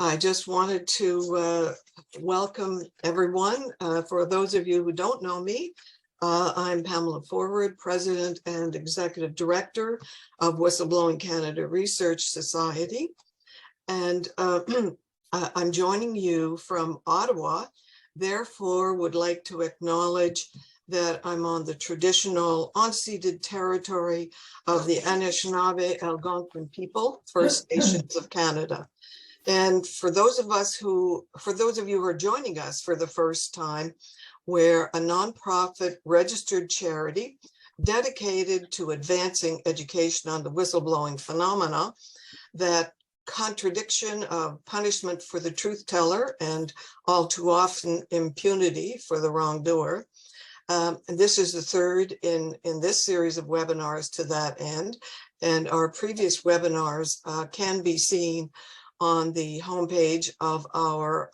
I just wanted to welcome everyone. For those of you who don't know me, I'm Pamela Forward, President and Executive Director of Whistleblowing Canada Research Society. And I'm joining you from Ottawa, therefore would like to acknowledge that I'm on the traditional unceded territory of the Anishinaabe Algonquin people, First Nations of Canada. And for those of you who are joining us for the first time, we're a nonprofit registered charity dedicated to advancing education on the whistleblowing phenomena, that contradiction of punishment for the truth teller and all too often impunity for the wrongdoer. And this is the third in this series of webinars to that end. And our previous webinars can be seen on the homepage of our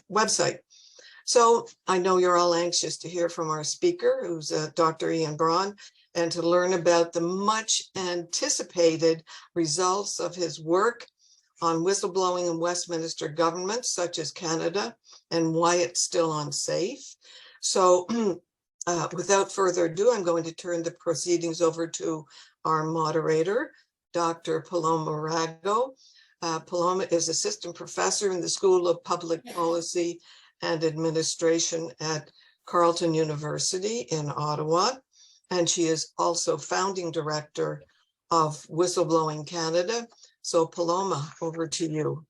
website. So I know you're all anxious to hear from our speaker, who's Dr. Ian Braun, and to learn about the much anticipated results of his work on whistleblowing in Westminster governments, such as Canada, and why it's still unsafe. So without further ado, I'm going to turn the proceedings over to our moderator, Dr. Paloma Rago. Paloma is assistant professor in the School of Public Policy and Administration at Carleton University in Ottawa, and she is also founding director of Whistleblowing Canada. So Paloma, over to you.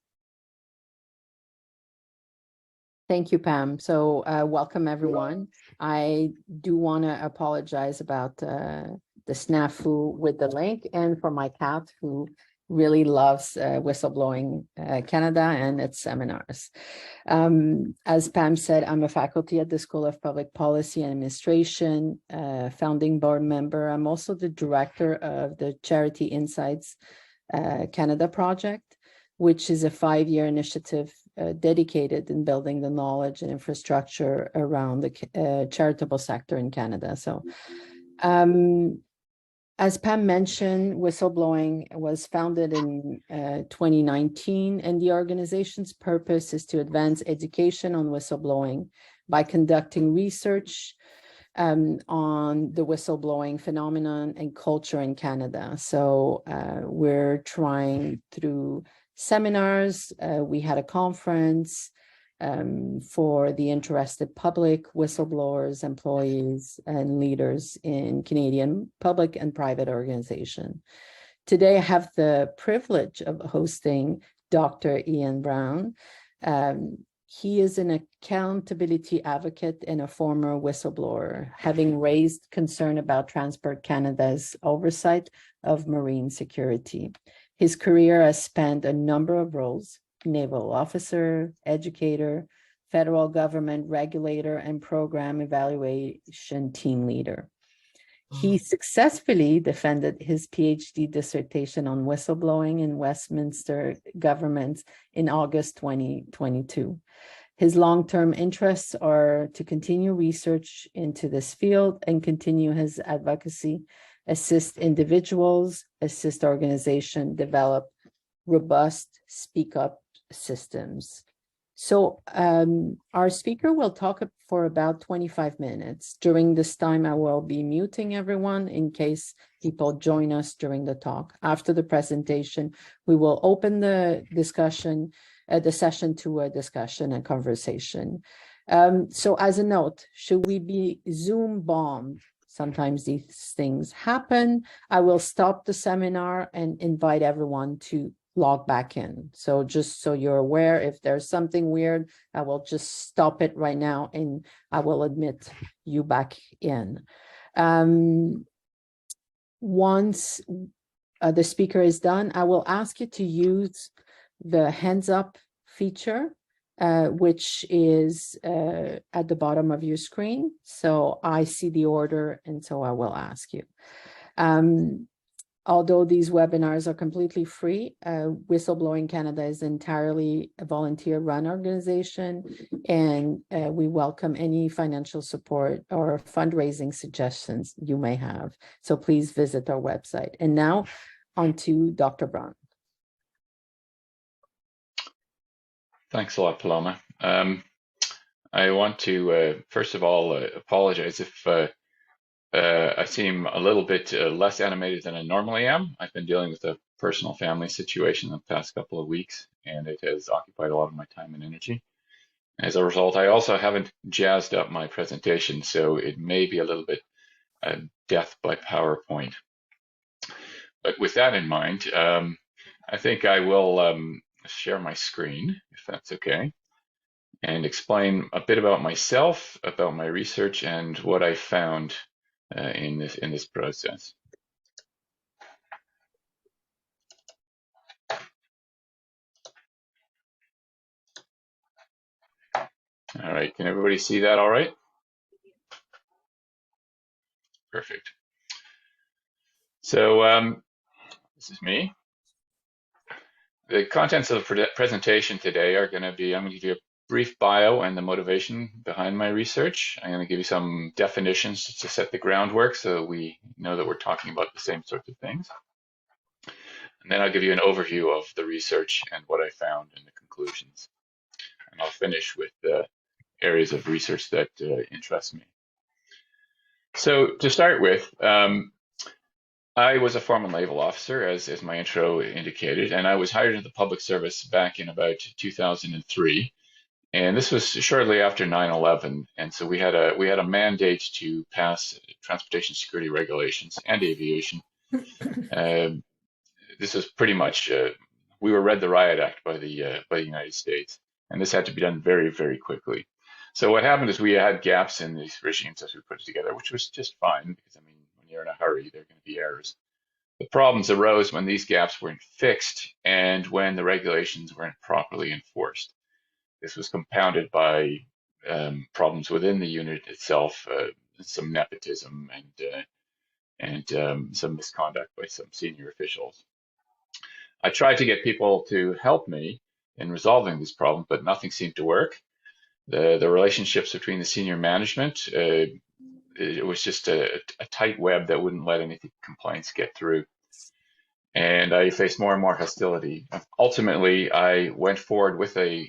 Thank you, Pam. So welcome, everyone. I do want to apologize about the snafu with the link, and for my cat who really loves Whistleblowing Canada and its seminars. As Pam said, I'm a faculty at the School of Public Policy and Administration, founding board member. I'm also the director of the Charity Insights Canada project, which is a 5-year initiative dedicated in building the knowledge and infrastructure around the charitable sector in Canada. So as Pam mentioned, Whistleblowing was founded in 2019, and the organization's purpose is to advance education on whistleblowing by conducting research on the whistleblowing phenomenon and culture in Canada. So we're trying through seminars, we had a conference for the interested public, whistleblowers, employees, and leaders in Canadian public and private organization. Today, I have the privilege of hosting Dr. Ian Braun. He is an accountability advocate and a former whistleblower, having raised concern about Transport Canada's oversight of marine security. His career has spanned a number of roles: naval officer, educator, federal government regulator, and program evaluation team leader. He successfully defended his PhD dissertation on whistleblowing in Westminster governments in August 2022. His long-term interests are to continue research into this field and continue his advocacy, assist individuals, assist organizations develop robust speak-up systems. So our speaker will talk for about 25 minutes. During this time, I will be muting everyone in case people join us during the talk. After the presentation, we will open the discussion, the session to a discussion and conversation. So as a note, should we be Zoom bombed? Sometimes these things happen. I will stop the seminar and invite everyone to log back in. So just so you're aware, if there's something weird, I will just stop it right now and I will admit you back in. Once the speaker is done, I will ask you to use the hands up feature, which is at the bottom of your screen. So I see the order, and so I will ask you. Although these webinars are completely free, Whistleblowing Canada is entirely a volunteer-run organization, and we welcome any financial support or fundraising suggestions you may have. So please visit our website. And now on to Dr. Braun. Thanks a lot, Paloma. I want to, first of all, apologize if I seem a little bit less animated than I normally am. I've been dealing with a personal family situation the past couple of weeks, and it has occupied a lot of my time and energy. As a result, I also haven't jazzed up my presentation, so it may be a little bit death by PowerPoint. But with that in mind, I think I will share my screen, if that's okay, and explain a bit about myself, about my research, and what I found in this process. All right, can everybody see that all right? Perfect. So this is me. The contents of the presentation today are going to be, I'm going to give you a brief bio and the motivation behind my research. I'm going to give you some definitions to set the groundwork so we know that we're talking about the same sorts of things. And then I'll give you an overview of the research and what I found and the conclusions. And I'll finish with the areas of research that interest me. So to start with, I was a former naval officer, as my intro indicated, and I was hired into the public service back in about 2003. And this was shortly after 9/11, and so we had a mandate to pass transportation security regulations and aviation. This was pretty much we were read the riot act by the United States, and this had to be done very, very quickly. So what happened is we had gaps in these regimes as we put it together, which was just fine because I mean when you're in a hurry, there are going to be errors. The problems arose when these gaps weren't fixed and when the regulations weren't properly enforced. This was compounded by problems within the unit itself, some nepotism and some misconduct by some senior officials. I tried to get people to help me in resolving these problems, but nothing seemed to work. The relationships between the senior management, it was just a tight web that wouldn't let any complaints get through. And I faced more and more hostility. Ultimately, I went forward with a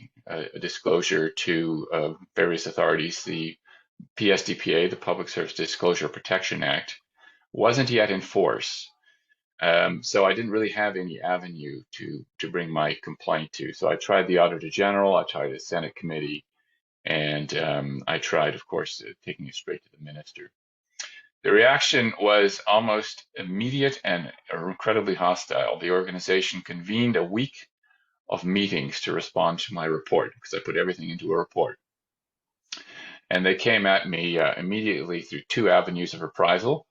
disclosure to various authorities. The PSDPA, the Public Service Disclosure Protection Act, wasn't yet in force. So I didn't really have any avenue to bring my complaint to. So I tried the Auditor General, I tried the Senate committee, and I tried, of course, taking it straight to the minister. The reaction was almost immediate and incredibly hostile. The organization convened a week of meetings to respond to my report because I put everything into a report. And they came at me immediately through two avenues of reprisal.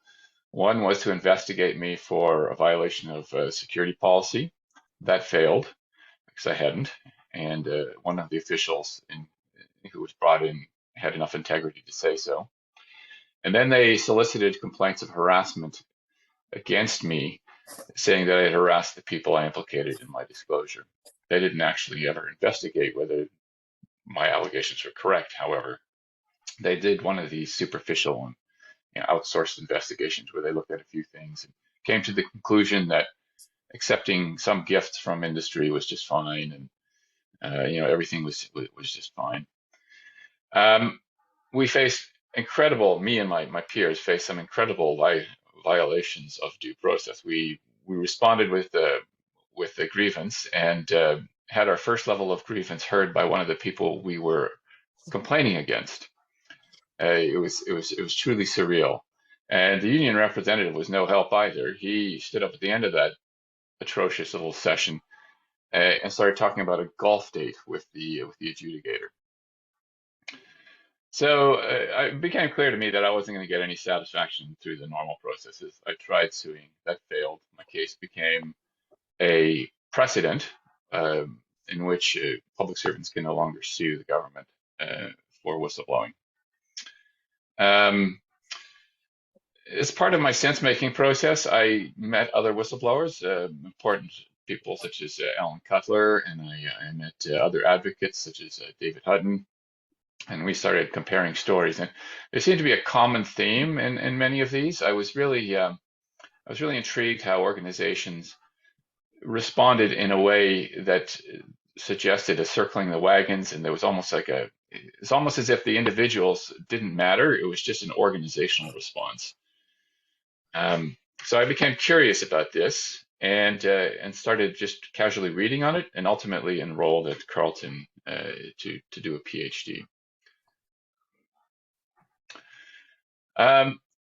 One was to investigate me for a violation of security policy. That failed because I hadn't. And one of the officials who was brought in had enough integrity to say so. And then they solicited complaints of harassment against me, saying that I had harassed the people I implicated in my disclosure. They didn't actually ever investigate whether my allegations were correct. However, they did one of these superficial and outsourced investigations where they looked at a few things and came to the conclusion that accepting some gifts from industry was just fine, and everything was just fine. We faced me and my peers faced some incredible violations of due process. We responded with a grievance and had our first level of grievance heard by one of the people we were complaining against. It was truly surreal, and the union representative was no help either. He stood up at the end of that atrocious little session and started talking about a golf date with the adjudicator. So it became clear to me that I wasn't going to get any satisfaction through the normal processes. I tried suing, that failed. My case became a precedent in which public servants can no longer sue the government for whistleblowing. As part of my sense-making process, I met other whistleblowers, important people such as Alan Cutler, and I met other advocates such as David Hutton. And we started comparing stories, and there seemed to be a common theme in many of these. I was really intrigued how organizations responded in a way that suggested a circling the wagons, and there was almost like it's almost as if the individuals didn't matter. It was just an organizational response. So I became curious about this and started just casually reading on it, and ultimately enrolled at Carleton to do a PhD.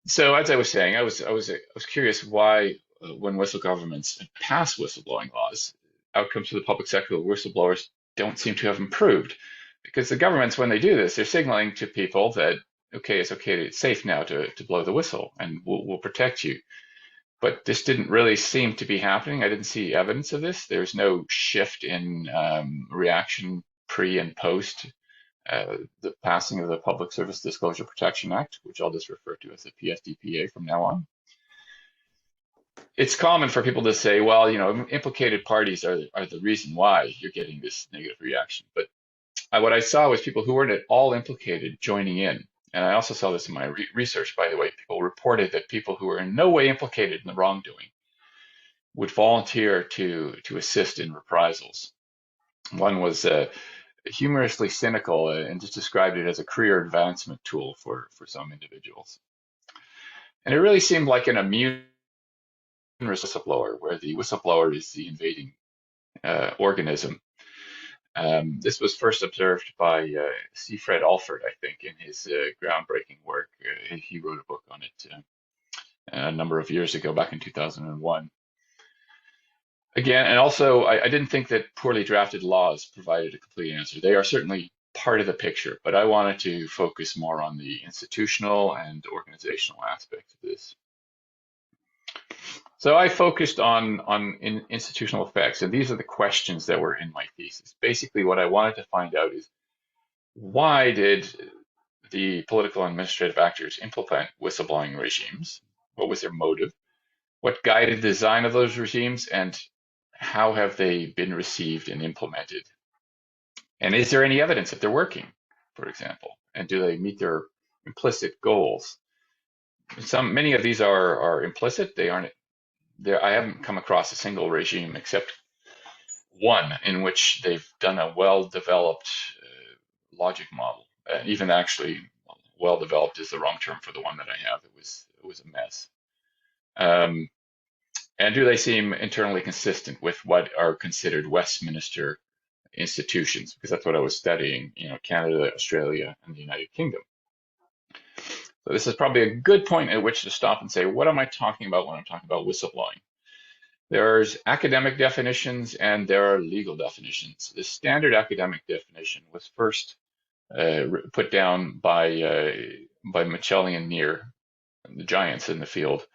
So as I was saying, I was curious why when whistle governments pass whistleblowing laws, outcomes for the public sector whistleblowers don't seem to have improved, because the governments, when they do this, they're signaling to people that okay, it's safe now to blow the whistle, and we'll protect you. But this didn't really seem to be happening. I didn't see evidence of this. There's no shift in reaction pre and post the passing of the Public Service Disclosure Protection Act, which I'll just refer to as the PSDPA from now on. It's common for people to say, well, implicated parties are the reason why you're getting this negative reaction. But what I saw was people who weren't at all implicated joining in. And I also saw this in my research, by the way. People reported that people who were in no way implicated in the wrongdoing would volunteer to assist in reprisals. One was humorously cynical and just described it as a career advancement tool for some individuals. And it really seemed like an immune whistleblower, where the whistleblower is the invading organism. This was first observed by C. Fred Alford, I think, in his groundbreaking work. He wrote a book on it a number of years ago, back in 2001. Again, and also, I didn't think that poorly drafted laws provided a complete answer. They are certainly part of the picture, but I wanted to focus more on the institutional and organizational aspects of this. So I focused on institutional effects, and these are the questions that were in my thesis. Basically, what I wanted to find out is, why did the political and administrative actors implement whistleblowing regimes? What was their motive? What guided the design of those regimes, and how have they been received and implemented? And is there any evidence that they're working, for example? And do they meet their implicit goals? Many of these are implicit. They aren't there. I haven't come across a single regime except one in which they've done a well-developed logic model. Even actually, well-developed is the wrong term for the one that I have. It was a mess. And do they seem internally consistent with what are considered Westminster institutions? Because that's what I was studying, Canada, Australia, and the United Kingdom. So this is probably a good point at which to stop and say, what am I talking about when I'm talking about whistleblowing? There's academic definitions and there are legal definitions. The standard academic definition was first put down by Michelli and Neer, the giants in the field,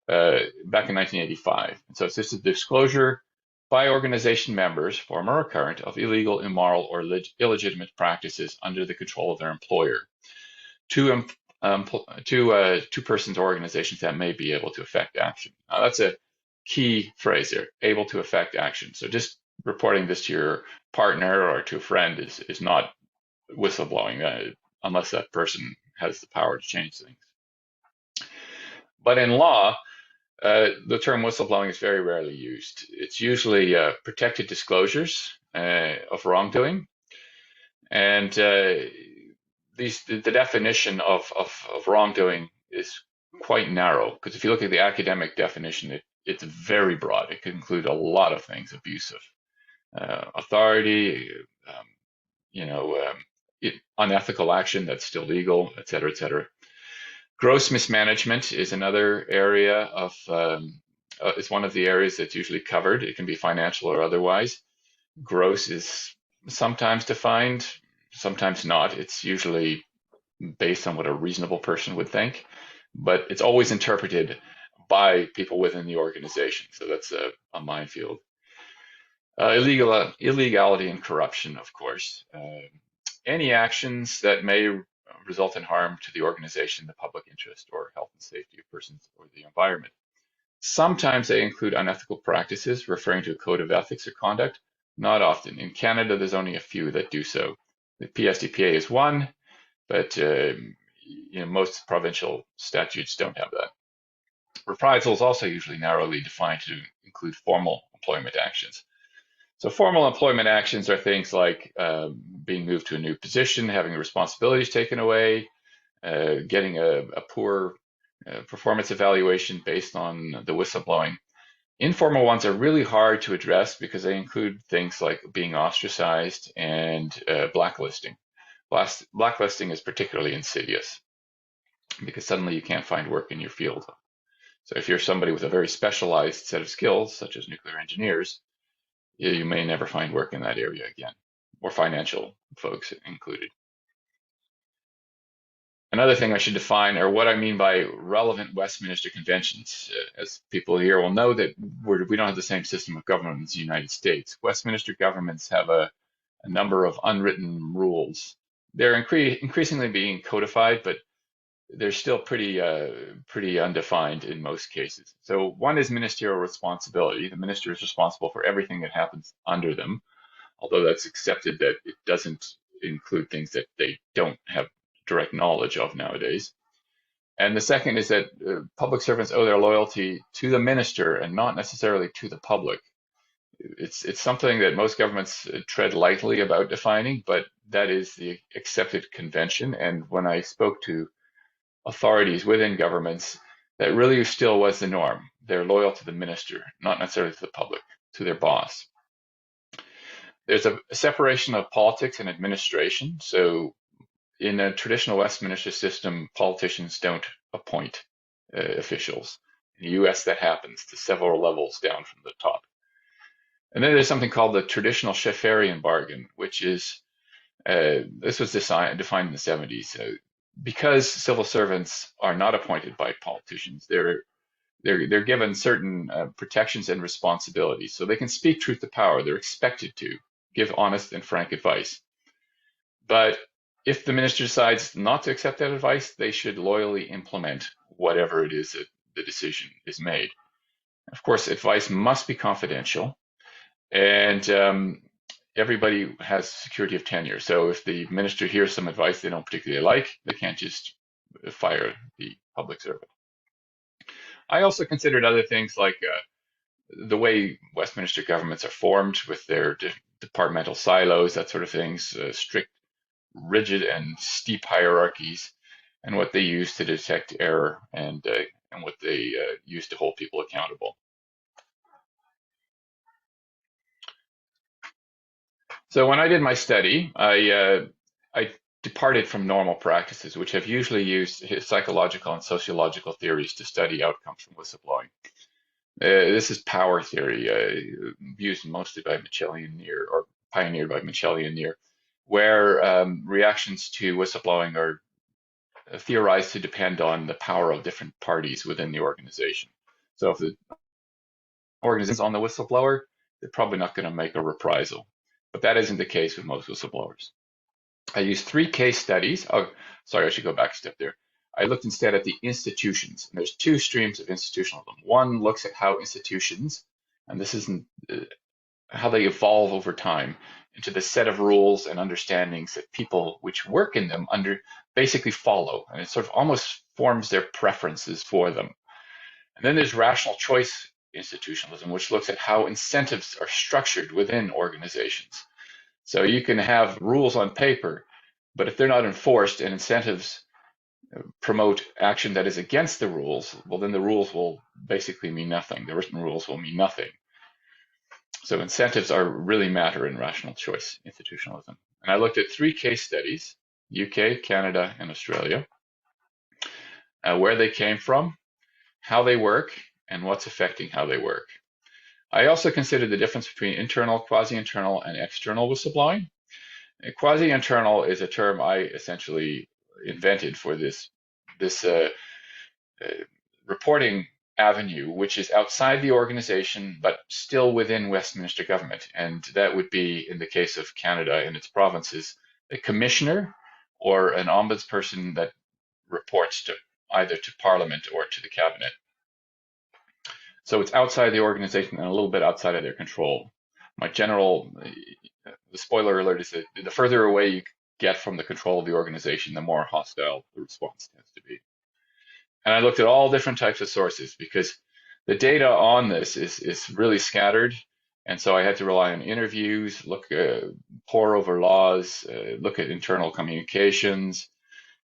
back in 1985. And so it's just a disclosure by organization members, former or current, of illegal, immoral, or illegitimate practices under the control of their employer to persons or organizations that may be able to affect action. Now, that's a key phrase there, able to affect action. So just reporting this to your partner or to a friend is not whistleblowing unless that person has the power to change things. But in law, the term whistleblowing is very rarely used. It's usually protected disclosures of wrongdoing, and the definition of wrongdoing is quite narrow, because if you look at the academic definition, it's very broad. It could include a lot of things: abuse of authority, unethical action that's still legal, et cetera, et cetera. Gross mismanagement is another area of, it's one of the areas that's usually covered. It can be financial or otherwise. Gross is sometimes defined, sometimes not. It's usually based on what a reasonable person would think, but it's always interpreted by people within the organization. So that's a minefield. Illegality and corruption, of course. Any actions that may result in harm to the organization, the public interest, or health and safety of persons or the environment. Sometimes they include unethical practices, referring to a code of ethics or conduct. Not often. In Canada, there's only a few that do so. The PSDPA is one, but most provincial statutes don't have that. Reprisal is also usually narrowly defined to include formal employment actions. So formal employment actions are things like being moved to a new position, having responsibilities taken away, getting a poor performance evaluation based on the whistleblowing. Informal ones are really hard to address because they include things like being ostracized and blacklisting. Blacklisting is particularly insidious because suddenly you can't find work in your field. So if you're somebody with a very specialized set of skills, such as nuclear engineers, you may never find work in that area again, or financial folks included. Another thing I should define are what I mean by relevant Westminster conventions. As people here will know that we don't have the same system of government as the United States. Westminster governments have a number of unwritten rules. They're increasingly being codified, but they're still pretty undefined in most cases. So one is ministerial responsibility. The minister is responsible for everything that happens under them, although that's accepted that it doesn't include things that they don't have direct knowledge of nowadays. And the second is that public servants owe their loyalty to the minister and not necessarily to the public. It's something that most governments tread lightly about defining, but that is the accepted convention. And when I spoke to authorities within governments, that really still was the norm. They're loyal to the minister, not necessarily to the public, to their boss. There's a separation of politics and administration. So in a traditional Westminster system, politicians don't appoint officials. In the US, that happens to several levels down from the top. And then there's something called the traditional Schäferian bargain, which is, this was defined in the 70s. Because civil servants are not appointed by politicians, they're given certain protections and responsibilities. So they can speak truth to power. They're expected to give honest and frank advice. But if the minister decides not to accept that advice, they should loyally implement whatever it is that the decision is made. Of course, advice must be confidential, and everybody has security of tenure. So if the minister hears some advice they don't particularly like, they can't just fire the public servant. I also considered other things like the way Westminster governments are formed with their departmental silos, that sort of things, strict, rigid and steep hierarchies, and what they use to detect error and what they use to hold people accountable. So when I did my study, I departed from normal practices, which have usually used psychological and sociological theories to study outcomes from whistleblowing. This is power theory, used mostly by Michelli and Neer, or pioneered by Michelli and Neer, where reactions to whistleblowing are theorized to depend on the power of different parties within the organization. So if the organization is on the whistleblower, they're probably not going to make a reprisal. But that isn't the case with most whistleblowers. I used 3 case studies. Oh, sorry, I should go back a step there. I looked instead at the institutions. And there's 2 streams of institutionalism. One looks at how institutions, and this isn't how they evolve over time into the set of rules and understandings that people which work in them basically follow, and it sort of almost forms their preferences for them. And then there's rational choice institutionalism, which looks at how incentives are structured within organizations. So you can have rules on paper, but if they're not enforced and incentives promote action that is against the rules, well, then the rules will basically mean nothing. The written rules will mean nothing. So incentives really matter in rational choice institutionalism. And I looked at 3 case studies, UK, Canada, and Australia, where they came from, how they work, and what's affecting how they work. I also considered the difference between internal, quasi-internal, and external whistleblowing. Quasi-internal is a term I essentially invented for this reporting avenue, which is outside the organization, but still within Westminster government. And that would be, in the case of Canada and its provinces, a commissioner or an ombudsperson that reports to either to Parliament or to the cabinet. So it's outside the organization and a little bit outside of their control. My general, the spoiler alert is that the further away you get from the control of the organization, the more hostile the response tends to be. And I looked at all different types of sources because the data on this is really scattered. And so I had to rely on interviews, pore over laws, look at internal communications,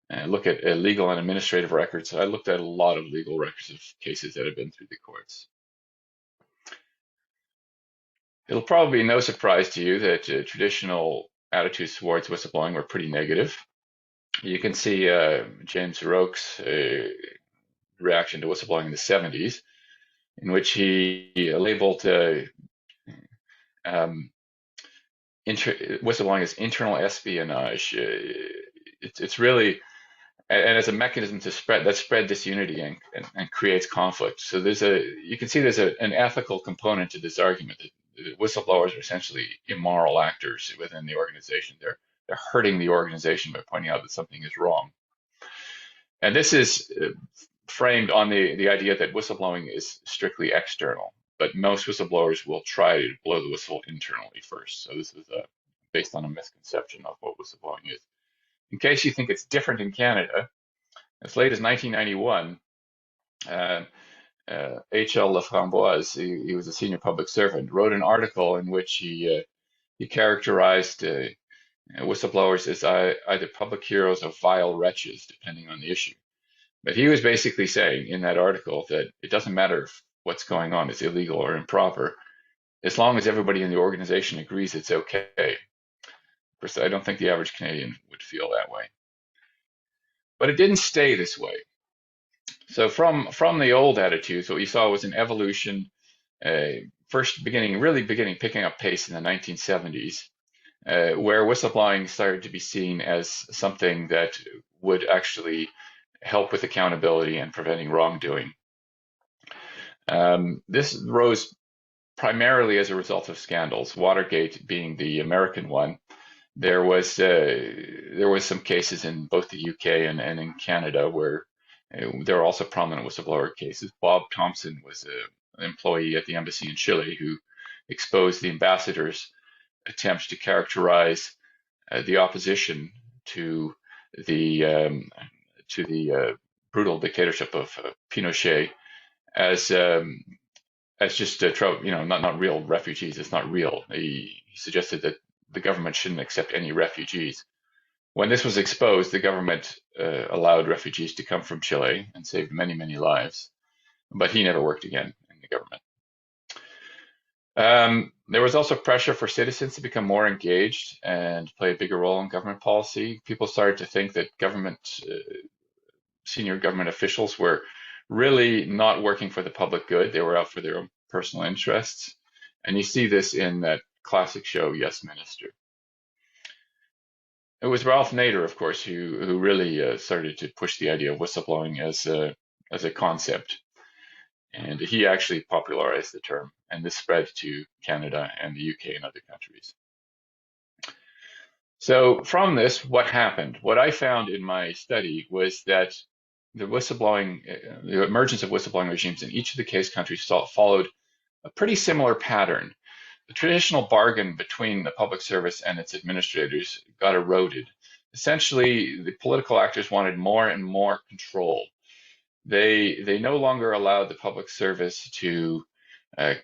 and look at legal and administrative records. I looked at a lot of legal records of cases that have been through the courts. It'll probably be no surprise to you that traditional attitudes towards whistleblowing were pretty negative. You can see James Roke's reaction to whistleblowing in the 70s, in which he labeled whistleblowing as internal espionage. It's really, and as a mechanism to spread disunity and creates conflict. So you can see there's an ethical component to this argument that whistleblowers are essentially immoral actors within the organization. They're hurting the organization by pointing out that something is wrong. And this is framed on the idea that whistleblowing is strictly external, but most whistleblowers will try to blow the whistle internally first. So this is based on a misconception of what whistleblowing is. In case you think it's different in Canada, as late as 1991, H.L. Laframboise, he was a senior public servant, wrote an article in which he characterized whistleblowers as either public heroes or vile wretches, depending on the issue. But he was basically saying in that article that it doesn't matter if what's going on is illegal or improper, as long as everybody in the organization agrees it's okay. Of course, I don't think the average Canadian would feel that way. But it didn't stay this way. So from the old attitudes, what we saw was an evolution, really beginning picking up pace in the 1970s, where whistleblowing started to be seen as something that would actually help with accountability and preventing wrongdoing. This rose primarily as a result of scandals, Watergate being the American one. There was some cases in both the UK and in Canada where there were also prominent whistleblower cases. Bob Thompson was an employee at the embassy in Chile who exposed the ambassador's attempts to characterize the opposition to the brutal dictatorship of Pinochet as just not real refugees. It's not real. He suggested that the government shouldn't accept any refugees. When this was exposed, the government allowed refugees to come from Chile and saved many, many lives, but he never worked again in the government. There was also pressure for citizens to become more engaged and play a bigger role in government policy. People started to think that senior government officials were really not working for the public good. They were out for their own personal interests. And you see this in that classic show, Westminster. It was Ralph Nader, of course, who really started to push the idea of whistleblowing as a concept. And he actually popularized the term, and this spread to Canada and the UK and other countries. So from this, what happened? What I found in my study was that the emergence of whistleblowing regimes in each of the case countries followed a pretty similar pattern. The traditional bargain between the public service and its administrators got eroded. Essentially, the political actors wanted more and more control. They no longer allowed the public service to say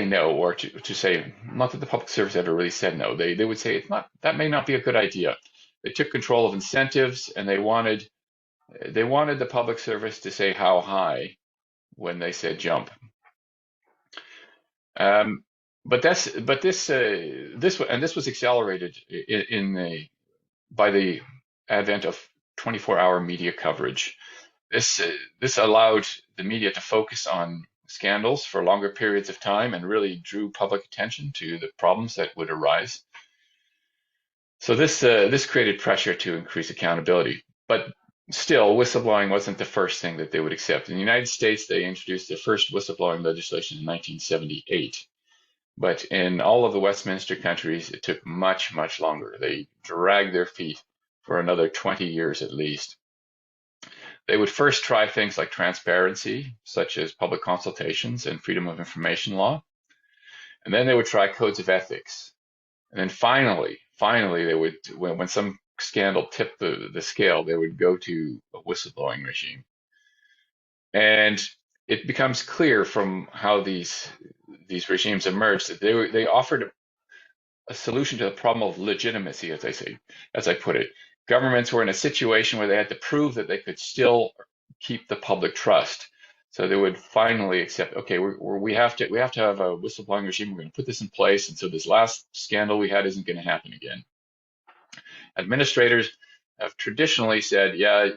no, or to say, not that the public service ever really said no. They would say that may not be a good idea. They took control of incentives, and they wanted the public service to say how high when they said jump. But this was accelerated by the advent of 24-hour media coverage. This allowed the media to focus on scandals for longer periods of time and really drew public attention to the problems that would arise. So this created pressure to increase accountability. But still, whistleblowing wasn't the first thing that they would accept. In the United States, they introduced their first whistleblowing legislation in 1978. But in all of the Westminster countries, it took much, much longer. They dragged their feet for another 20 years at least. They would first try things like transparency, such as public consultations and freedom of information law. And then they would try codes of ethics. And then finally, they would, when some scandal tipped the scale, they would go to a whistleblowing regime. And it becomes clear from how these regimes emerged that they offered a solution to the problem of legitimacy, as I say, as I put it. Governments were in a situation where they had to prove that they could still keep the public trust. So they would finally accept, okay, we have to have a whistleblowing regime. We're going to put this in place, and so this last scandal we had isn't going to happen again. Administrators have traditionally said, yeah,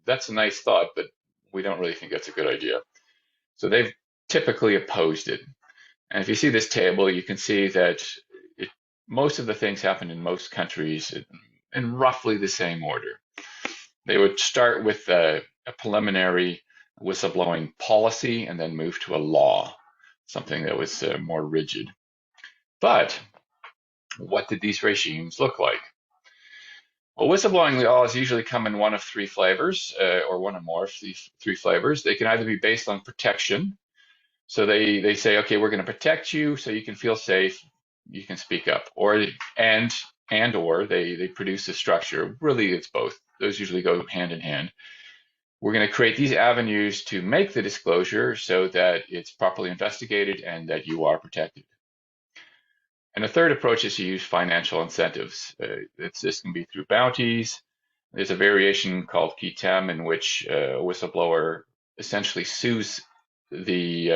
that's a nice thought, but we don't really think that's a good idea. So they've typically opposed it. And if you see this table, you can see that most of the things happen in most countries in roughly the same order. They would start with a preliminary whistleblowing policy and then move to a law, something that was more rigid. But what did these regimes look like? Well, whistleblowing laws usually come in one of three flavors, or one or more of three flavors. They can either be based on protection. So they say, okay, we're going to protect you so you can feel safe, you can speak up, or they produce a structure. Really, it's both. Those usually go hand in hand. We're going to create these avenues to make the disclosure so that it's properly investigated and that you are protected. And a third approach is to use financial incentives. This can be through bounties. There's a variation called qui tam in which a whistleblower essentially sues the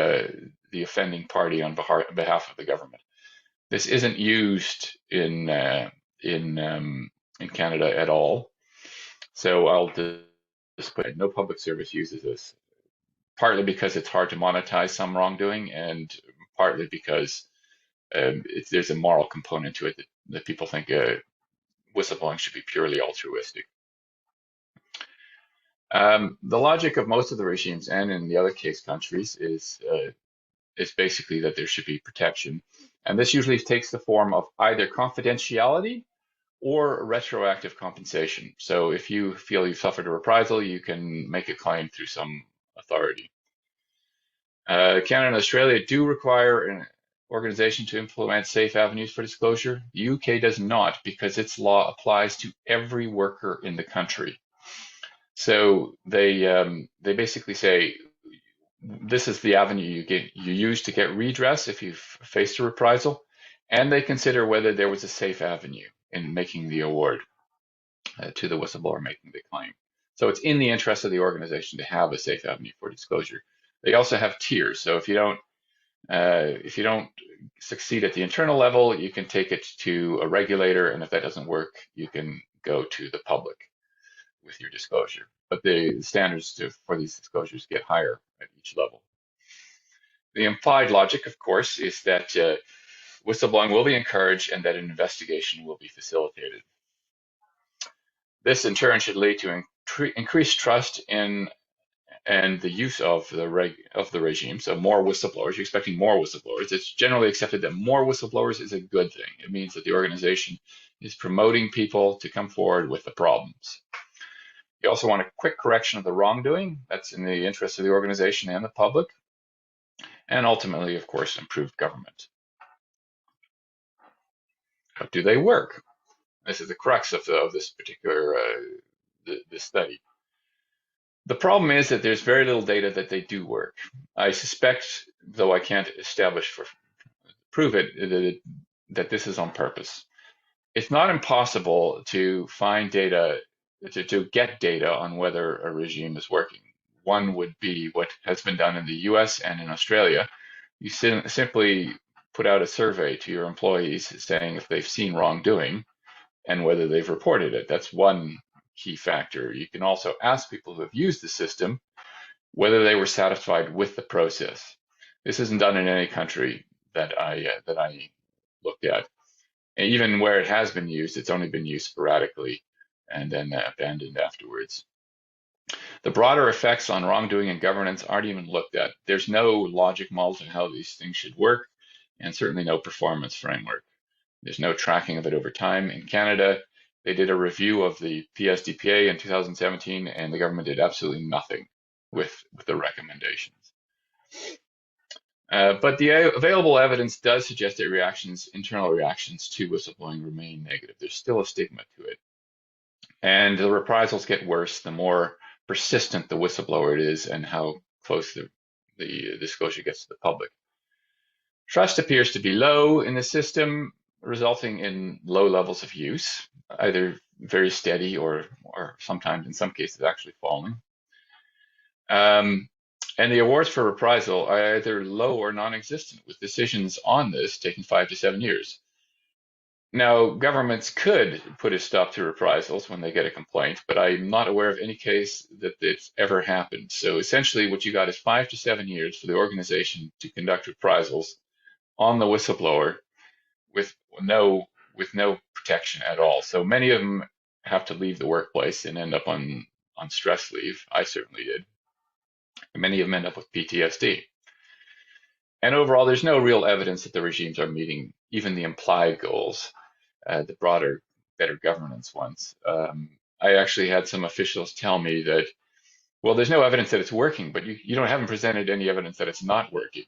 offending party on behalf of the government. This isn't used in Canada at all. So I'll just put it, no public service uses this, partly because it's hard to monetize some wrongdoing, and partly because there's a moral component to it that people think whistleblowing should be purely altruistic. The logic of most of the regimes and in the other case countries is basically that there should be protection. And this usually takes the form of either confidentiality or retroactive compensation. So if you feel you've suffered a reprisal, you can make a claim through some authority. Canada and Australia do require an organization to implement safe avenues for disclosure. The UK does not, because its law applies to every worker in the country. So they basically say, this is the avenue you use to get redress if you've faced a reprisal, and they consider whether there was a safe avenue in making the award to the whistleblower making the claim. So it's in the interest of the organization to have a safe avenue for disclosure. They also have tiers. So if you don't succeed at the internal level, you can take it to a regulator, and if that doesn't work, you can go to the public with your disclosure. But the standards for these disclosures get higher at each level. The implied logic, of course, is that whistleblowing will be encouraged and that an investigation will be facilitated. This, in turn, should lead to increased trust in and the use of the regime. So more whistleblowers, you're expecting more whistleblowers. It's generally accepted that more whistleblowers is a good thing. It means that the organization is promoting people to come forward with the problems. You also want a quick correction of the wrongdoing. That's in the interest of the organization and the public. And ultimately, of course, improved government. But do they work? This is the crux of this particular this study. The problem is that there's very little data that they do work. I suspect, though I can't prove it, that this is on purpose. It's not impossible to find data, to get data on whether a regime is working. One would be what has been done in the US and in Australia. You simply put out a survey to your employees saying if they've seen wrongdoing and whether they've reported it. That's one key factor. You can also ask people who have used the system whether they were satisfied with the process. This isn't done in any country that I looked at. And even where it has been used, it's only been used sporadically and then abandoned afterwards. The broader effects on wrongdoing and governance aren't even looked at. There's no logic model to how these things should work, and certainly no performance framework. There's no tracking of it over time. In Canada, they did a review of the PSDPA in 2017, and the government did absolutely nothing with the recommendations. But the available evidence does suggest that internal reactions to whistleblowing remain negative. There's still a stigma to it. And the reprisals get worse the more persistent the whistleblower is and how close the disclosure gets to the public. Trust appears to be low in the system, resulting in low levels of use, either very steady or sometimes in some cases actually falling. And the awards for reprisal are either low or non-existent, with decisions on this taking 5 to 7 years. Now, governments could put a stop to reprisals when they get a complaint, but I'm not aware of any case that it's ever happened. So essentially what you got is 5 to 7 years for the organization to conduct reprisals on the whistleblower with no protection at all. So many of them have to leave the workplace and end up on stress leave. I certainly did. Many of them end up with PTSD. And overall, there's no real evidence that the regimes are meeting even the implied goals, the broader, better governance ones. I actually had some officials tell me that, well, there's no evidence that it's working, but you haven't presented any evidence that it's not working.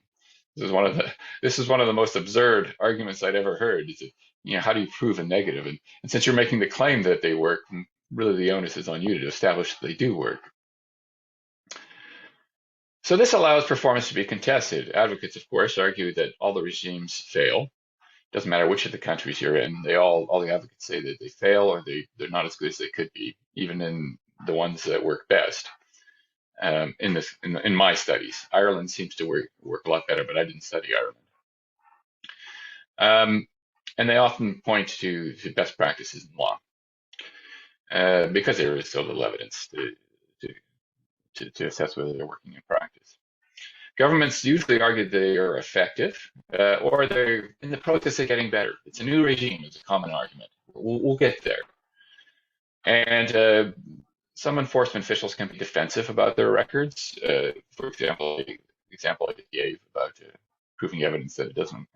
This is one of the most absurd arguments I'd ever heard. Is that, how do you prove a negative? And since you're making the claim that they work, really the onus is on you to establish that they do work. So this allows performance to be contested. Advocates, of course, argue that all the regimes fail. Doesn't matter which of the countries you're in. All the advocates say that they fail or they're not as good as they could be, even in the ones that work best. In my studies, Ireland seems to work a lot better, but I didn't study Ireland. And they often point to best practices in law because there is so little evidence to assess whether they're working in practice. Governments usually argue they are effective or they're in the process of getting better. It's a new regime, it's a common argument. We'll get there. And some enforcement officials can be defensive about their records. For example, the example I gave about providing evidence that it doesn't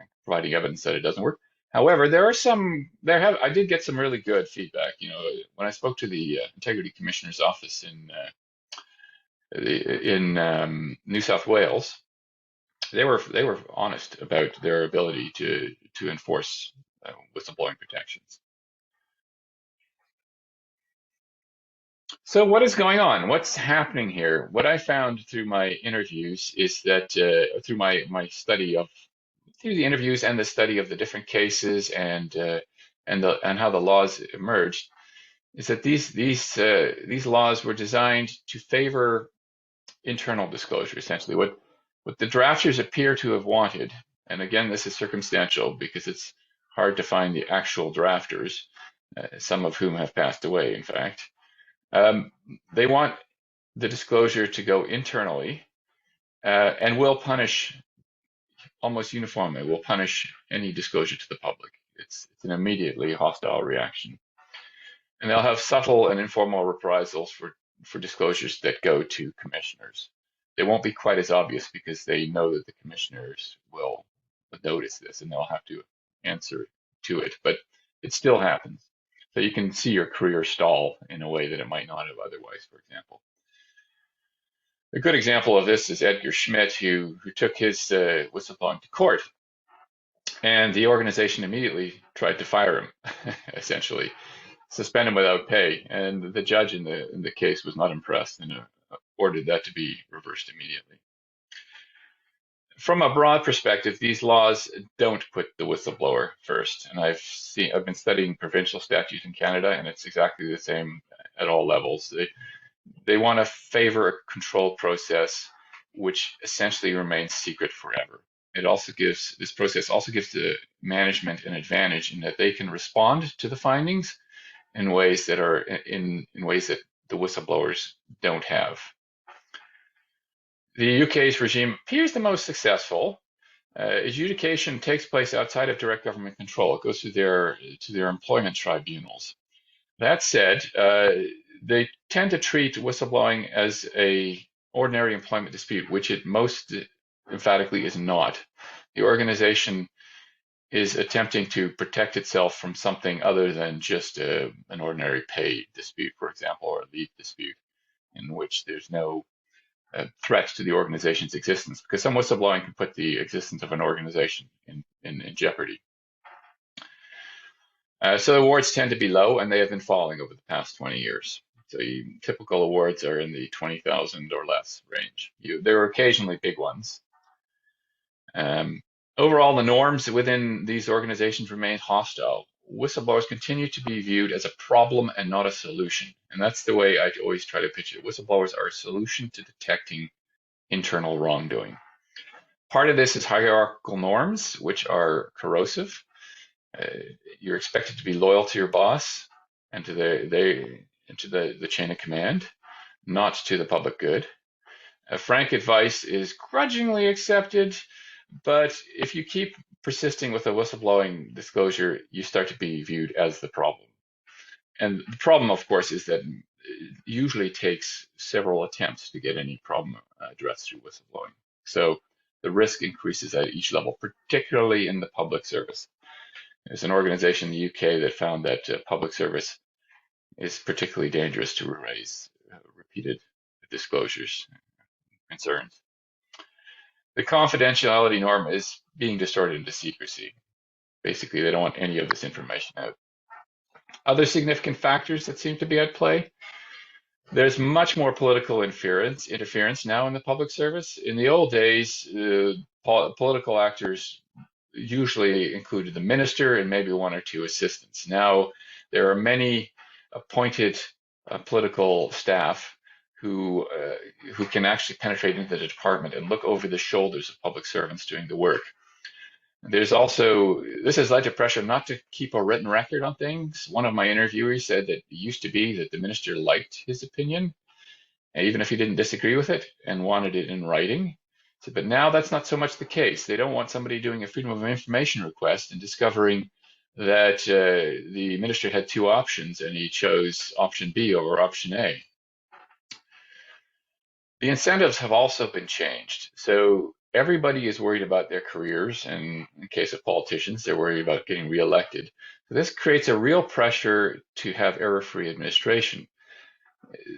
work. However, I did get some really good feedback. When I spoke to the Integrity Commissioner's office in New South Wales, they were honest about their ability to enforce whistleblowing protections. So what is going on? What's happening here? What I found through my interviews is that through the interviews and the study of the different cases and how the laws emerged, is that these laws were designed to favor internal disclosure, essentially. What the drafters appear to have wanted, and again, this is circumstantial because it's hard to find the actual drafters, some of whom have passed away, in fact. They want the disclosure to go internally and will punish almost uniformly, will punish any disclosure to the public. It's an immediately hostile reaction. And they'll have subtle and informal reprisals for disclosures that go to commissioners. They won't be quite as obvious because they know that the commissioners will notice this and they'll have to answer to it, but it still happens. So you can see your career stall in a way that it might not have otherwise, for example. A good example of this is Edgar Schmidt, who took his whistleblowing to court, and the organization immediately tried to fire him, essentially, suspend him without pay. And the judge in the case was not impressed and ordered that to be reversed immediately. From a broad perspective, these laws don't put the whistleblower first. And I've been studying provincial statutes in Canada, and it's exactly the same at all levels. They want to favor a controlled process, which essentially remains secret forever. This process also gives the management an advantage in that they can respond to the findings in ways that are in ways that the whistleblowers don't have. The UK's regime appears the most successful. Adjudication takes place outside of direct government control. It goes to their employment tribunals. That said, they tend to treat whistleblowing as an ordinary employment dispute, which it most emphatically is not. The organization is attempting to protect itself from something other than just an ordinary pay dispute, for example, or a leave dispute, in which there's no threat to the organization's existence, because some whistleblowing can put the existence of an organization in jeopardy. So the awards tend to be low, and they have been falling over the past 20 years. So typical awards are in the 20,000 or less range. There are occasionally big ones. Overall, the norms within these organizations remain hostile. Whistleblowers continue to be viewed as a problem and not a solution. And that's the way I always try to pitch it. Whistleblowers are a solution to detecting internal wrongdoing. Part of this is hierarchical norms, which are corrosive. You're expected to be loyal to your boss and to the chain of command, not to the public good. Frank advice is grudgingly accepted, but if you keep persisting with a whistleblowing disclosure, you start to be viewed as the problem. And the problem, of course, is that it usually takes several attempts to get any problem addressed through whistleblowing. So the risk increases at each level, particularly in the public service. There's an organization in the UK that found that public service is particularly dangerous to raise repeated disclosures concerns. The confidentiality norm is being distorted into secrecy. Basically, they don't want any of this information out. Other significant factors that seem to be at play. There's much more political interference now in the public service. In the old days, political actors usually included the minister and maybe one or two assistants. Now, there are many appointed political staff who can actually penetrate into the department and look over the shoulders of public servants doing the work. There's also, this has led to pressure not to keep a written record on things. One of my interviewers said that it used to be that the minister liked his opinion, even if he didn't disagree with it, and wanted it in writing. But now that's not so much the case. They don't want somebody doing a freedom of information request and discovering that the minister had two options and he chose option B over option A. The incentives have also been changed. So everybody is worried about their careers, and in case of politicians, they're worried about getting reelected. So this creates a real pressure to have error-free administration.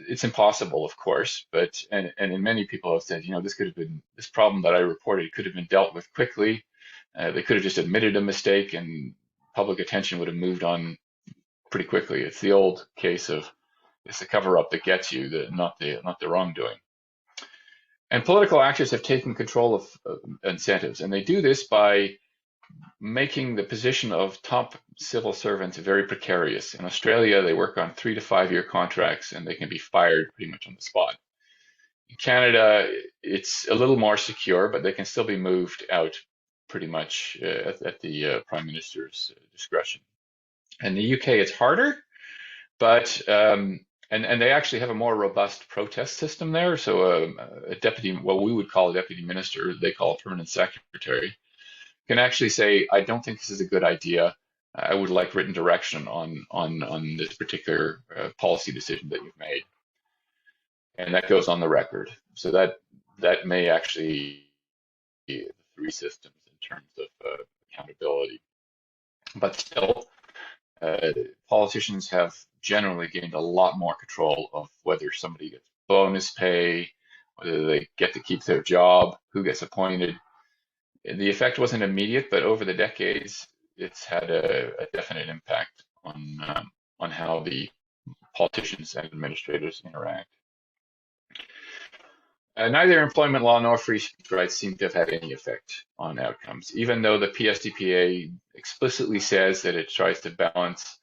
It's impossible, of course, but and many people have said, this problem that I reported could have been dealt with quickly. They could have just admitted a mistake, and public attention would have moved on pretty quickly. It's the old case of it's the cover-up that gets you, not the wrongdoing. And political actors have taken control of incentives, and they do this by making the position of top civil servants very precarious. In Australia, they work on 3 to 5 year contracts, and they can be fired pretty much on the spot. In Canada, it's a little more secure, but they can still be moved out pretty much at the Prime Minister's discretion. In the UK, it's harder, but and they actually have a more robust protest system there. So a deputy, what we would call a deputy minister, they call a permanent secretary, can actually say, I don't think this is a good idea. I would like written direction on this particular policy decision that you've made. And that goes on the record. So that may actually be the three systems in terms of accountability. But still, politicians have generally gained a lot more control of whether somebody gets bonus pay, whether they get to keep their job, who gets appointed. The effect wasn't immediate, but over the decades, it's had a definite impact on how the politicians and administrators interact. Neither employment law nor free speech rights seem to have had any effect on outcomes, even though the PSDPA explicitly says that it tries to balance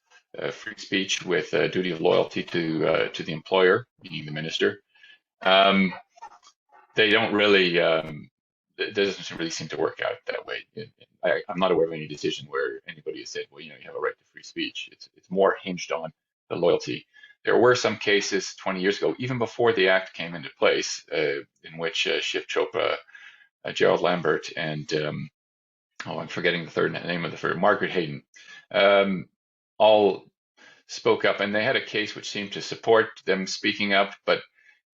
free speech with a duty of loyalty to the employer, meaning the minister. They don't really, it doesn't really seem to work out that way. I'm not aware of any decision where anybody has said, well, you have a right to free speech. It's more hinged on the loyalty. There were some cases 20 years ago, even before the act came into place, in which Shiv Chopra, Gerald Lambert, and I'm forgetting the name of the third, Margaret Hayden, all spoke up, and they had a case which seemed to support them speaking up, but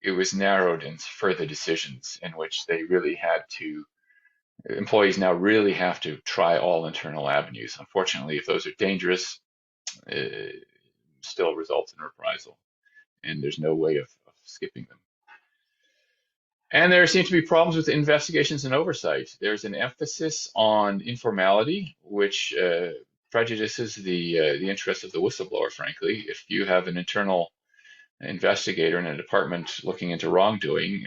it was narrowed in further decisions in which they really had to, employees now really have to try all internal avenues. Unfortunately, if those are dangerous, still results in reprisal, and there's no way of skipping them. And there seem to be problems with investigations and oversight. There's an emphasis on informality, which prejudices the interests of the whistleblower, frankly. If you have an internal investigator in a department looking into wrongdoing,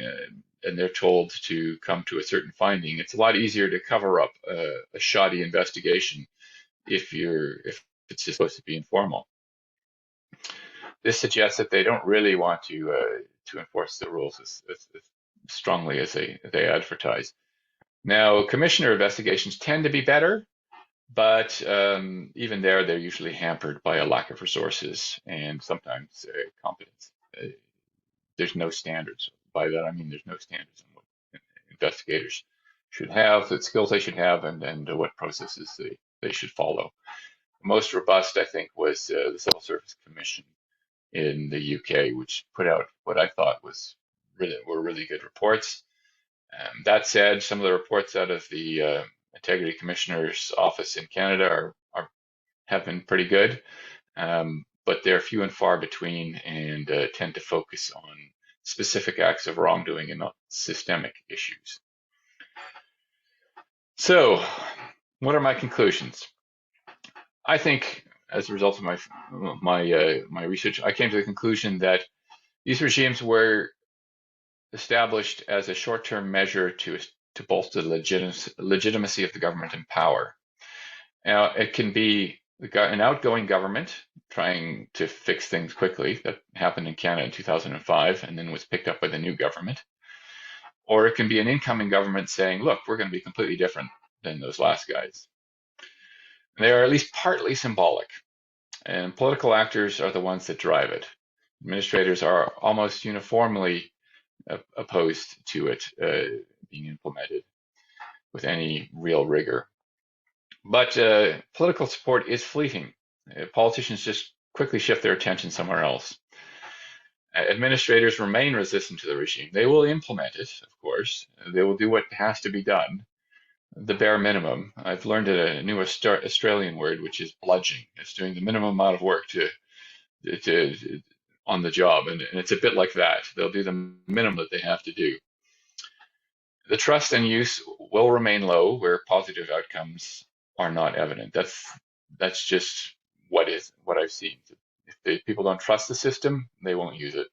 and they're told to come to a certain finding, it's a lot easier to cover up a shoddy investigation if it's just supposed to be informal. This suggests that they don't really want to enforce the rules as strongly as they advertise. Now, commissioner investigations tend to be better, but even there, they're usually hampered by a lack of resources and sometimes competence. There's no standards. By that, I mean there's no standards on what investigators should have, the skills they should have, and what processes they should follow. The most robust, I think, was the Civil Service Commission in the UK, which put out what I thought were really good reports. That said, some of the reports out of the Integrity Commissioner's office in Canada have been pretty good, but they're few and far between and tend to focus on specific acts of wrongdoing and not systemic issues. So, what are my conclusions? I think, as a result of my research, I came to the conclusion that these regimes were established as a short-term measure to bolster the legitimacy of the government in power. Now, it can be an outgoing government trying to fix things quickly. That happened in Canada in 2005 and then was picked up by the new government. Or it can be an incoming government saying, look, we're going to be completely different than those last guys. They are at least partly symbolic, and political actors are the ones that drive it. Administrators are almost uniformly opposed to it being implemented with any real rigor. But political support is fleeting. Politicians just quickly shift their attention somewhere else. Administrators remain resistant to the regime. They will implement it, of course. They will do what has to be done, the bare minimum. I've learned a new Australian word, which is bludging. It's doing the minimum amount of work on the job, and it's a bit like that. They'll do the minimum that they have to do. The trust and use will remain low where positive outcomes are not evident. That's just what I've seen. If people don't trust the system, they won't use it.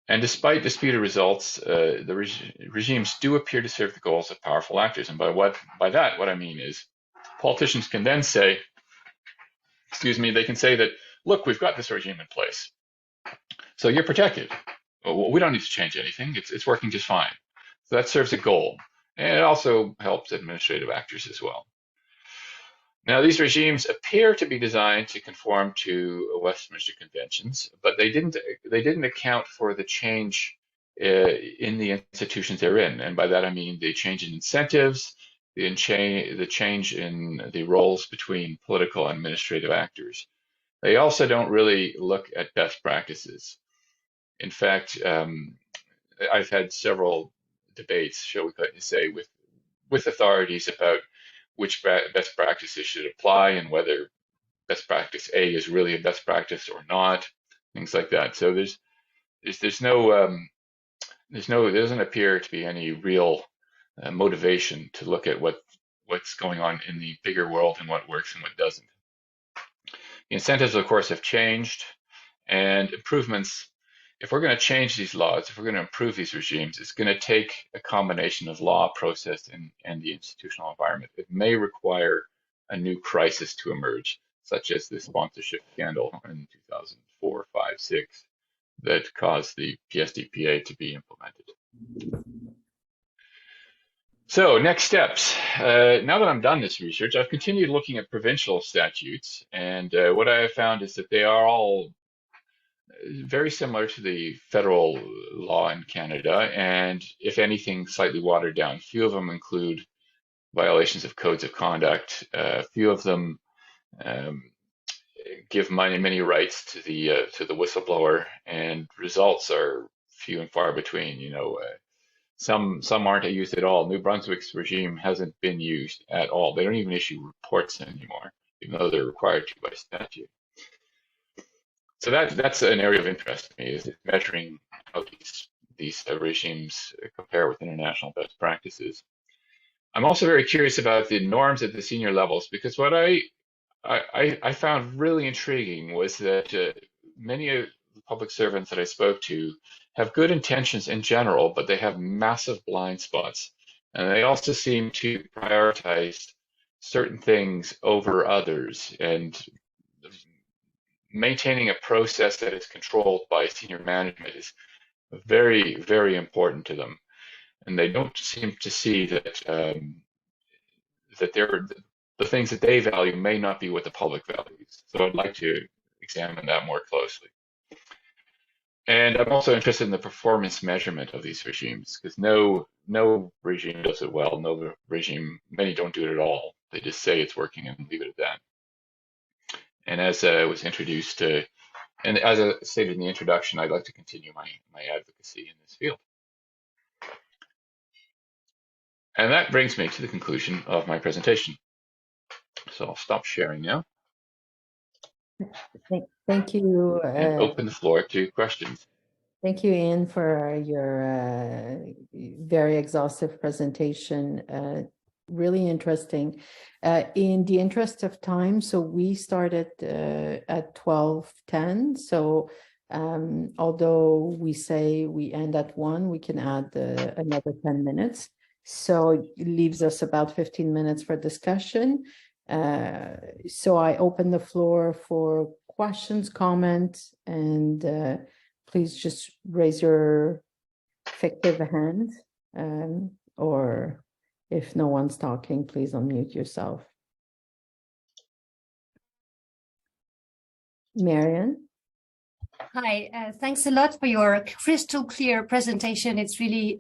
And despite disputed results, the regimes do appear to serve the goals of powerful actors. And by that, what I mean is politicians can then say, they can say that, look, we've got this regime in place, so you're protected. Well, we don't need to change anything. It's working just fine. So that serves a goal. And it also helps administrative actors as well. Now, these regimes appear to be designed to conform to Westminster conventions, but they didn't account for the change in the institutions they're in. And by that, I mean the change in incentives, the change in the roles between political and administrative actors. They also don't really look at best practices. In fact, I've had several debates, shall we say, with authorities about which best practices should apply and whether best practice A is really a best practice or not, things like that. So there doesn't appear to be any real motivation to look at what's going on in the bigger world and what works and what doesn't. The incentives, of course, have changed, and improvements. If we're going to change these laws, if we're going to improve these regimes, it's going to take a combination of law, process, and the institutional environment. It may require a new crisis to emerge, such as the sponsorship scandal in 2004, 5, 6, that caused the PSDPA to be implemented. So next steps. Now that I'm done this research, I've continued looking at provincial statutes, and what I have found is that they are all very similar to the federal law in Canada, and if anything, slightly watered down. Few of them include violations of codes of conduct. Few of them give many rights to the whistleblower, and results are few and far between. Some aren't used at all. New Brunswick's regime hasn't been used at all. They don't even issue reports anymore, even though they're required to by statute. So that's an area of interest to me, is measuring how these regimes compare with international best practices. I'm also very curious about the norms at the senior levels, because what I found really intriguing was that many of the public servants that I spoke to have good intentions in general, but they have massive blind spots. And they also seem to prioritize certain things over others. And maintaining a process that is controlled by senior management is very, very important to them. And they don't seem to see that that the things that they value may not be what the public values. So I'd like to examine that more closely. And I'm also interested in the performance measurement of these regimes, because no regime does it well. No regime, many don't do it at all. They just say it's working and leave it at that. And as was introduced, and as I stated in the introduction, I'd like to continue my advocacy in this field. And that brings me to the conclusion of my presentation. So I'll stop sharing now Thank you. and open the floor to questions. Thank you, Ian, for your very exhaustive presentation. Really interesting. In the interest of time, so we started at 12:10. So although we say we end at 1, we can add another 10 minutes. So it leaves us about 15 minutes for discussion. So I open the floor for questions, comments, and please just raise your fictive hand, or if no one's talking, please unmute yourself. Marian? Hi, thanks a lot for your crystal clear presentation. It's really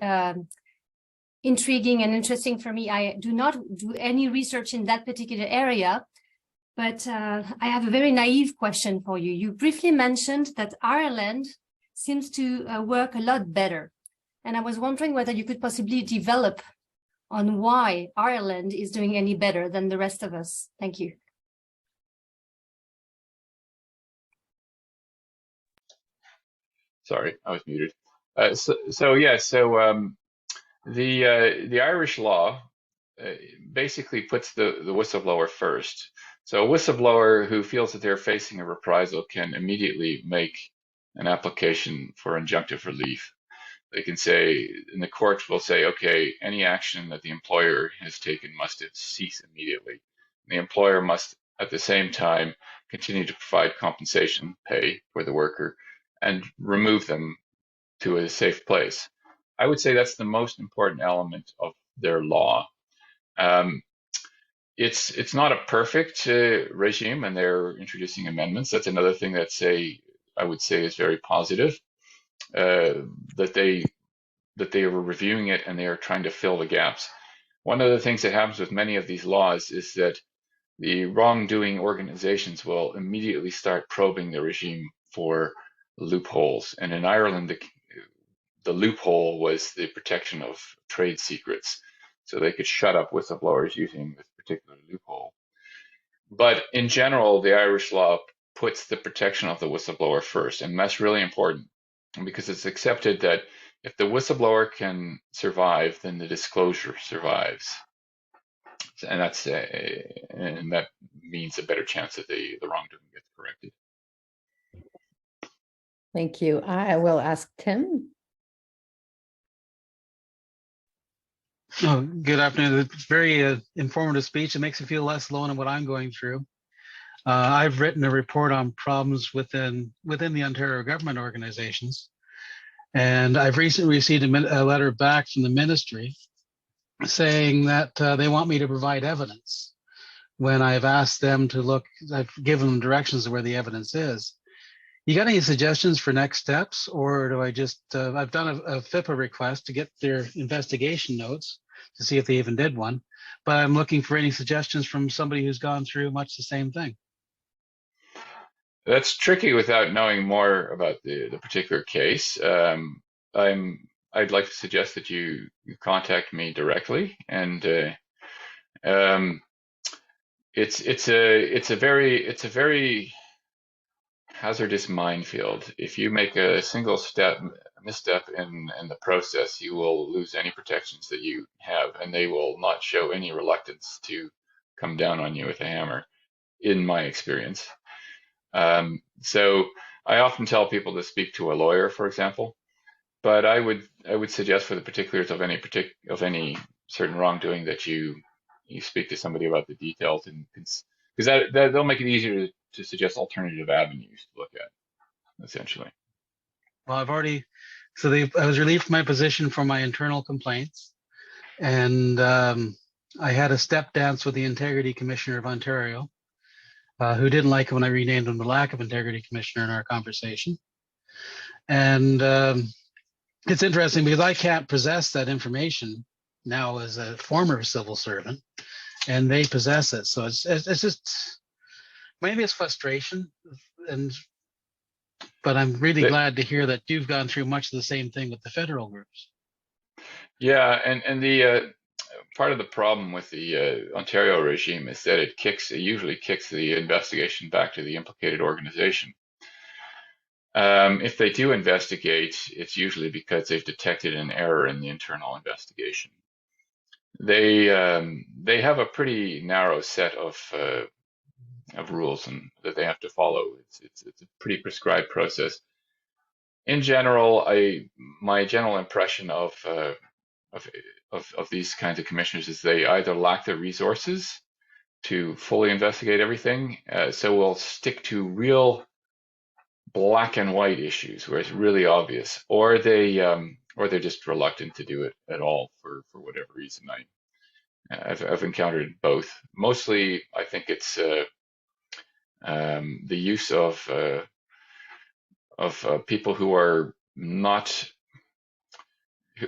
intriguing and interesting for me. I do not do any research in that particular area, but I have a very naive question for you. You briefly mentioned that Ireland seems to work a lot better. And I was wondering whether you could possibly develop on why Ireland is doing any better than the rest of us. Thank you. Sorry, I was muted. The Irish law basically puts the whistleblower first. So a whistleblower who feels that they're facing a reprisal can immediately make an application for injunctive relief. They can say, and the court will say, okay, any action that the employer has taken must cease immediately. The employer must, at the same time, continue to provide compensation pay for the worker and remove them to a safe place. I would say that's the most important element of their law. It's not a perfect regime, and they're introducing amendments. That's another thing that I would say is very positive, that they were reviewing it and they are trying to fill the gaps. One of the things that happens with many of these laws is that the wrongdoing organizations will immediately start probing the regime for loopholes. And in Ireland, the loophole was the protection of trade secrets. So they could shut up whistleblowers using this particular loophole. But in general, the Irish law puts the protection of the whistleblower first. And that's really important because it's accepted that if the whistleblower can survive, then the disclosure survives. And that means a better chance that the wrongdoing gets corrected. Thank you. I will ask Tim. Oh, good afternoon. It's very informative speech. It makes me feel less alone in what I'm going through. I've written a report on problems within the Ontario government organizations, and I've recently received a letter back from the ministry saying that they want me to provide evidence when I've asked them to look. I've given them directions of where the evidence is. You got any suggestions for next steps, or do I just, I've done a FIPA request to get their investigation notes to see if they even did one, but I'm looking for any suggestions from somebody who's gone through much the same thing. That's tricky without knowing more about the particular case. I'd like to suggest that you contact me directly, and it's a very hazardous minefield. If you make a single misstep in the process, you will lose any protections that you have, and they will not show any reluctance to come down on you with a hammer, in my experience. So I often tell people to speak to a lawyer, for example, but I would suggest for the particulars of any certain wrongdoing that you speak to somebody about the details, and because that'll make it easier to suggest alternative avenues to look at, essentially. Well, I was relieved from my position for my internal complaints, and I had a step dance with the Integrity Commissioner of Ontario, who didn't like it when I renamed him the Lack of Integrity Commissioner in our conversation. And it's interesting because I can't possess that information now as a former civil servant, and they possess it. So it's just, maybe it's frustration, but I'm really glad to hear that you've gone through much of the same thing with the federal groups. Yeah, and the part of the problem with the Ontario regime is that it usually kicks the investigation back to the implicated organization. If they do investigate, it's usually because they've detected an error in the internal investigation. They have a pretty narrow set of rules that they have to follow. It's a pretty prescribed process. In general, my general impression of these kinds of commissioners is they either lack the resources to fully investigate everything, so we'll stick to real black and white issues where it's really obvious, or they're just reluctant to do it at all for whatever reason. I've encountered both. Mostly, I think it's the use of people who are not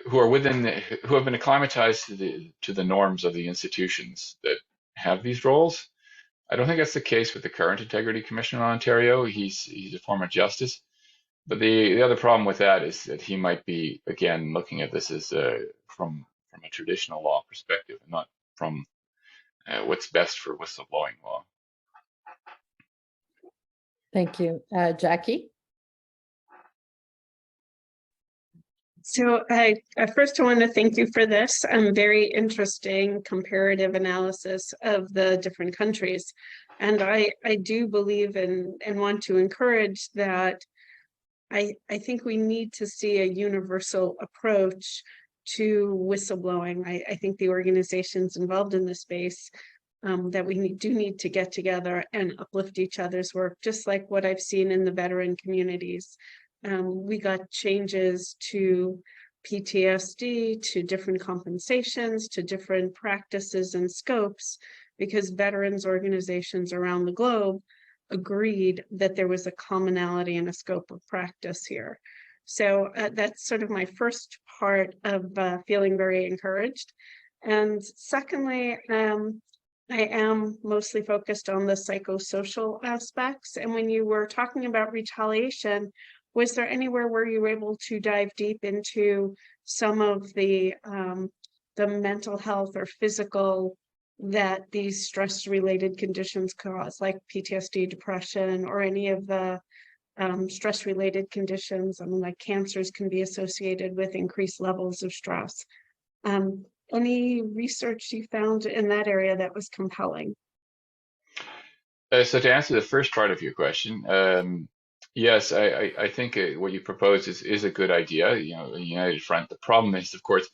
who have been acclimatized to the norms of the institutions that have these roles. I don't think that's the case with the current Integrity Commissioner in Ontario. He's a former justice, but the other problem with that is that he might be, again, looking at this as from a traditional law perspective, and not from what's best for whistleblowing law. Thank you. Jackie? So first I want to thank you for this very interesting comparative analysis of the different countries. And I do believe and want to encourage that I think we need to see a universal approach to whistleblowing. I think the organizations involved in this space that we do need to get together and uplift each other's work, just like what I've seen in the veteran communities. We got changes to PTSD, to different compensations, to different practices and scopes, because veterans organizations around the globe agreed that there was a commonality and a scope of practice here. So that's sort of my first part of feeling very encouraged. And secondly, I am mostly focused on the psychosocial aspects. And when you were talking about retaliation, was there anywhere where you were able to dive deep into some of the mental health or physical that these stress-related conditions cause, like PTSD, depression, or any of the stress-related conditions? I mean, like cancers can be associated with increased levels of stress. Any research you found in that area that was compelling? So to answer the first part of your question, yes, I think what you propose is a good idea. You know, a united front. The problem is, of course,